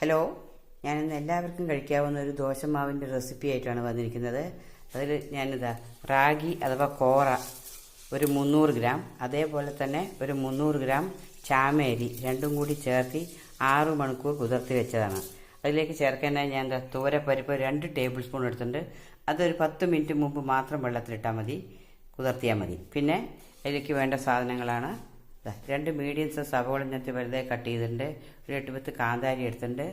Hello, ഞാനിന്ന് എല്ലാവർക്കും കഴിക്കാവുന്ന ഒരു ദോശമാവിൻ്റെ റെസിപ്പി ആയിട്ടാണ് വന്നിരിക്കുന്നത്. അതിൽ ഞാനിതാ റാഗി അഥവാ കോറ ഒരു 300 ഗ്രാം, അതേപോലെ തന്നെ ഒരു 300 ഗ്രാം ചാമേരി രണ്ടും കൂടി ചേർത്ത് 6 മണിക്കൂർ കുതിർത്തി വെച്ചതാണ്. അതിലേക്ക് ചേർക്കേണ്ടത് ഞാൻ തുവരപ്പരിപ്പ് 2 ടേബിൾ സ്പൂൺ എടുത്തിട്ടുണ്ട്. അതൊരു 10 മിനിറ്റ് മുമ്പ് മാത്രം വെള്ളത്തിലിട്ടാൽ മതി, കുതിർത്തിയാൽ മതി. പിന്നെ അതിലേക്ക് വേണ്ട സാധനങ്ങളാണ് 2 മീഡിയം സൈസ് സവോള ഇന്നത്തെ വെറുതെ കട്ട് ചെയ്തിട്ടുണ്ട്, ഒരു 8-10 കാന്താരി എടുത്തിട്ടുണ്ട്,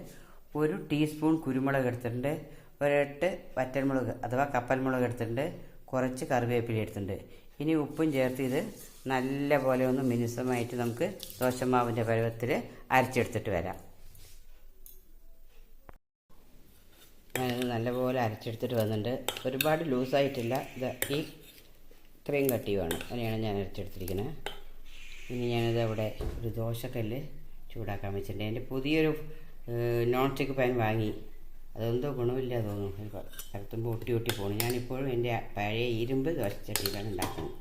1 ടീസ്പൂൺ കുരുമുളക് എടുത്തിട്ടുണ്ട്, ഒരു 8 വറ്റൽമുളക് അഥവാ കപ്പൽമുളക് എടുത്തിട്ടുണ്ട്, കുറച്ച് കറിവേപ്പില എടുത്തിട്ടുണ്ട്. ഇനി ഉപ്പും ചേർത്ത് ഇത് നല്ല പോലെ ഒന്ന് മിനുസമായിട്ട് നമുക്ക് ദോശമാവിൻ്റെ പരുവത്തിൽ അരച്ചെടുത്തിട്ട് വരാം. ഞാനിത് നല്ലപോലെ അരച്ചെടുത്തിട്ട് വന്നിട്ടുണ്ട്. ഒരുപാട് ലൂസായിട്ടില്ല, ഇത് ഇത്രയും കട്ടിയുമാണ്. അങ്ങനെയാണ് ഞാൻ അരച്ചെടുത്തിരിക്കുന്നത്. ഇനി ഞാനിത് അവിടെ ഒരു ദോശക്കല്ല് ചൂടാക്കാൻ വെച്ചിട്ടുണ്ട്. എൻ്റെ പുതിയൊരു നോൺ സ്റ്റിക്ക് പാൻ വാങ്ങി, അതെന്തോ ഗുണമില്ല തോന്നുന്നു, കലത്തുമ്പോൾ ഒട്ടി പോകുന്നു. ഞാനിപ്പോഴും എൻ്റെ പഴയ ഇരുമ്പ് ദോശച്ചട്ടിയിലാണ് ഉണ്ടാക്കുന്നത്.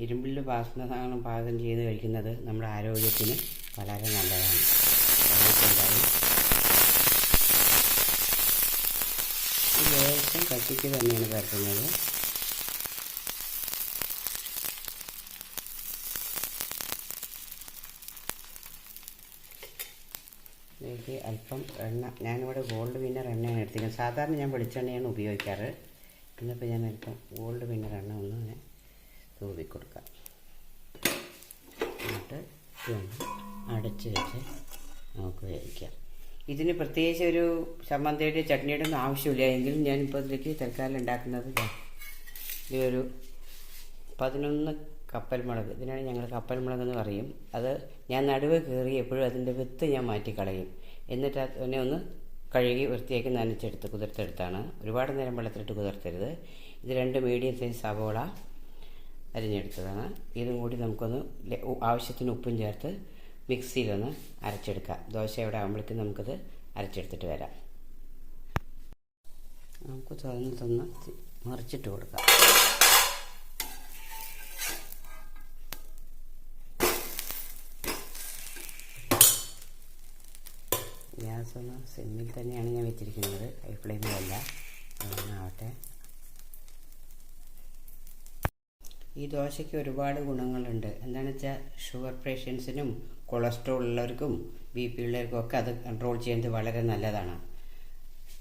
ഇരുമ്പിൽ പാചകം ചെയ്ത് കഴിക്കുന്നത് നമ്മുടെ ആരോഗ്യത്തിന് വളരെ നല്ലതാണ്. ലേശം കത്തിക്ക് തന്നെയാണ് പരത്തുന്നത്. ഇതിലേക്ക് അല്പം എണ്ണ, ഞാനിവിടെ ഗോൾഡ് വിന്നർ എണ്ണയാണ് എടുത്തിരിക്കുന്നത്. സാധാരണ ഞാൻ വെളിച്ചെണ്ണയാണ് ഉപയോഗിക്കാറ്. ഇന്നിപ്പോൾ ഞാൻ അല്പം ഗോൾഡ് വിന്നർ എണ്ണ ഒന്ന് അങ്ങനെ തൂവി കൊടുക്കാം. എന്നിട്ട് അടച്ച് വെച്ച് നമുക്ക് വേവിക്കാം. ഇതിന് പ്രത്യേകിച്ച് ഒരു ചമ്മന്തിയുടെ ചട്നിയുടെ ഒന്നും ആവശ്യമില്ല. എങ്കിലും ഞാനിപ്പോൾ ഇതിലേക്ക് തൽക്കാലം ഉണ്ടാക്കുന്നത് ഈ ഒരു 11 കപ്പൽമുളക്, ഇതിനാണ് ഞങ്ങൾ കപ്പൽമുളക് എന്ന് പറയും. അത് ഞാൻ നടുവ് കയറി എപ്പോഴും അതിൻ്റെ വിത്ത് ഞാൻ മാറ്റിക്കളയും. എന്നിട്ട് അതിനെ ഒന്ന് കഴുകി വൃത്തിയാക്കി നനച്ചെടുത്ത് കുതിർത്തെടുത്താണ്. ഒരുപാട് നേരം വെള്ളത്തിലിട്ട് കുതിർത്തരുത്. ഇത് 2 മീഡിയം സൈസ് സവോള അരിഞ്ഞെടുത്തതാണ്. ഇതും കൂടി നമുക്കൊന്ന് ആവശ്യത്തിന് ഉപ്പും ചേർത്ത് മിക്സിയിലൊന്ന് അരച്ചെടുക്കാം. ദോശ ഇവിടെ ആകുമ്പോഴേക്കും നമുക്കത് അരച്ചെടുത്തിട്ട് വരാം. നമുക്ക് തുറന്ന് മറിച്ചിട്ട് കൊടുക്കാം. ഗ്യാസ് ഒന്ന് സിമ്മിൽ തന്നെയാണ് ഞാൻ വെച്ചിരിക്കുന്നത്, ഹൈ ഫ്ലെയിമിലല്ല. ആവട്ടെ. ഈ ദോശയ്ക്ക് ഒരുപാട് ഗുണങ്ങളുണ്ട്. എന്താണെന്ന് വെച്ചാൽ ഷുഗർ പേഷ്യൻസിനും കൊളസ്ട്രോൾ ഉള്ളവർക്കും BP ഉള്ളവർക്കും ഒക്കെ അത് കൺട്രോൾ ചെയ്യുന്നത് വളരെ നല്ലതാണ്.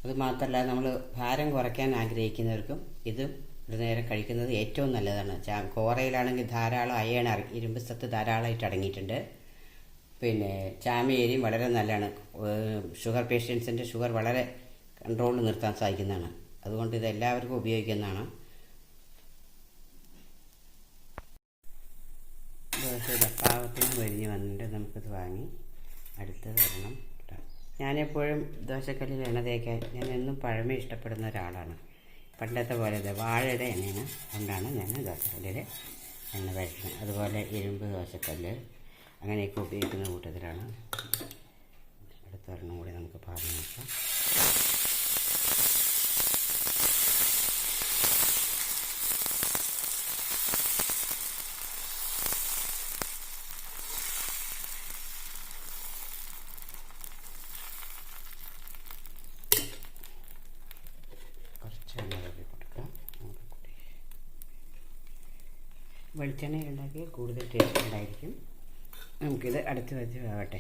അതുമാത്രമല്ല, നമ്മൾ ഭാരം കുറയ്ക്കാൻ ആഗ്രഹിക്കുന്നവർക്കും ഇതും ഒരു നേരം കഴിക്കുന്നത് ഏറ്റവും നല്ലതാണ്. കോറയിലാണെങ്കിൽ ധാരാളം അയൺ, ഇരുമ്പ് സത്ത് ധാരാളമായിട്ട് അടങ്ങിയിട്ടുണ്ട്. പിന്നെ ചാമേരിയും വളരെ നല്ലതാണ്. ഷുഗർ പേഷ്യൻസിൻ്റെ ഷുഗർ വളരെ കൺട്രോളിൽ നിർത്താൻ സാധിക്കുന്നതാണ്. അതുകൊണ്ട് ഇത് എല്ലാവർക്കും ഉപയോഗിക്കുന്നതാണ്. ദോശയുടെ പാകത്തിന് വരിഞ്ഞ് വന്നിട്ട് നമുക്കിത് വാങ്ങി അടുത്ത് വരണം. ഞാനെപ്പോഴും ദോശക്കല്ലിൽ എണ്ണ തേക്കാൻ ഞാൻ എന്നും പഴമ ഇഷ്ടപ്പെടുന്ന ഒരാളാണ്. പണ്ടത്തെ പോലെ വാഴയുടെ എണ്ണയാണ് കൊണ്ടാണ് ഞാൻ ദോശക്കല്ലിൽ എണ്ണ വഴറ്റുന്നത്. അതുപോലെ ഇരുമ്പ് ദോശക്കല്ല് അങ്ങനെയൊക്കെ ഉപയോഗിക്കുന്ന കൂട്ടത്തിലാണ്. അടുത്തൊരെണ്ണം കൂടി നമുക്ക് പറഞ്ഞു നോക്കാം. കുറച്ച് എണ്ണ കൊടുക്കാം. വെളിച്ചെണ്ണ ഉണ്ടാക്കിയാൽ കൂടുതൽ ടേസ്റ്റ് ഉണ്ടായിരിക്കും. നമുക്കിത് അടുത്ത് വെച്ച് ആവട്ടെ.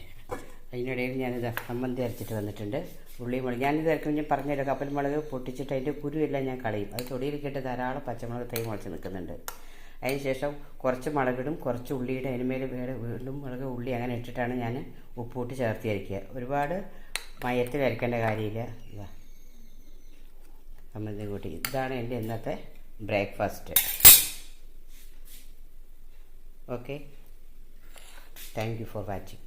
അതിനിടയിൽ ഞാനിത് ചമ്മന്തി അരച്ചിട്ട് വന്നിട്ടുണ്ട്. ഉള്ളിമുളക് ഞാനിത് അരക്കുമ്പോൾ ഞാൻ പറഞ്ഞുതരാം. കപ്പൽമുളക് പൊട്ടിച്ചിട്ട് അതിൻ്റെ കുരുവെല്ലാം ഞാൻ കളയും. അത് തൊടിയിലേക്കിട്ട് ധാരാളം പച്ചമുളക് തൈ മുളച്ച് നിൽക്കുന്നുണ്ട്. അതിനുശേഷം കുറച്ച് മുളകിടും, കുറച്ച് ഉള്ളിയുടെ അതിനുമേൽ വീണ്ടും മുളക് ഉള്ളി അങ്ങനെ ഇട്ടിട്ടാണ് ഞാൻ ഉപ്പൂട്ട് ചേർത്ത് അരയ്ക്കുക. ഒരുപാട് മയത്തിൽ അരക്കേണ്ട കാര്യമില്ല. ചമ്മന്തി കൂട്ടി. ഇതാണ് എൻ്റെ ഇന്നത്തെ breakfast. Okay, thank you for watching.